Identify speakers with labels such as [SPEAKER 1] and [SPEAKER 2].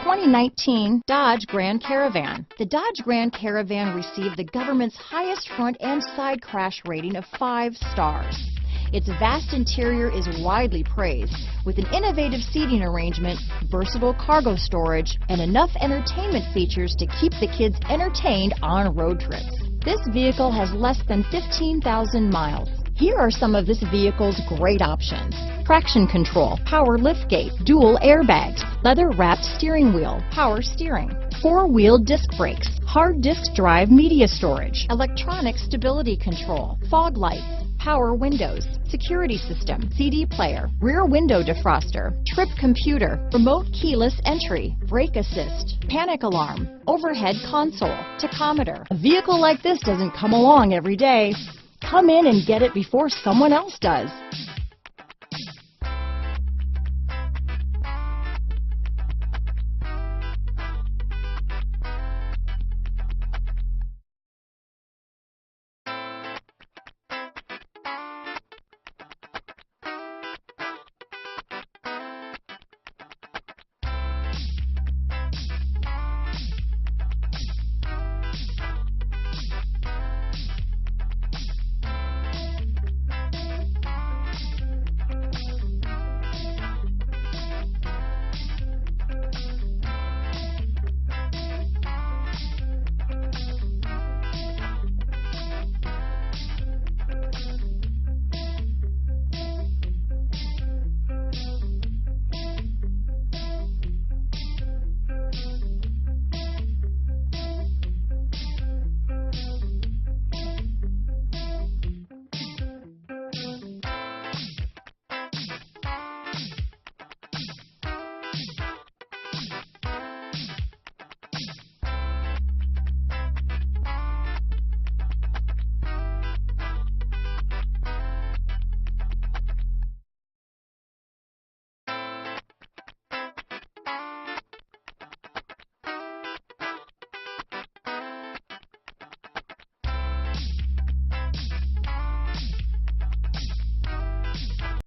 [SPEAKER 1] 2019 Dodge Grand Caravan. The Dodge Grand Caravan received the government's highest front and side crash rating of 5 stars. Its vast interior is widely praised, with an innovative seating arrangement, versatile cargo storage, and enough entertainment features to keep the kids entertained on road trips. This vehicle has less than 15,000 miles. Here are some of this vehicle's great options: traction control, power liftgate, dual airbags, leather-wrapped steering wheel, power steering, 4-wheel disc brakes, hard disk drive media storage, electronic stability control, fog lights, power windows, security system, CD player, rear window defroster, trip computer, remote keyless entry, brake assist, panic alarm, overhead console, tachometer. A vehicle like this doesn't come along every day. Come in and get it before someone else does.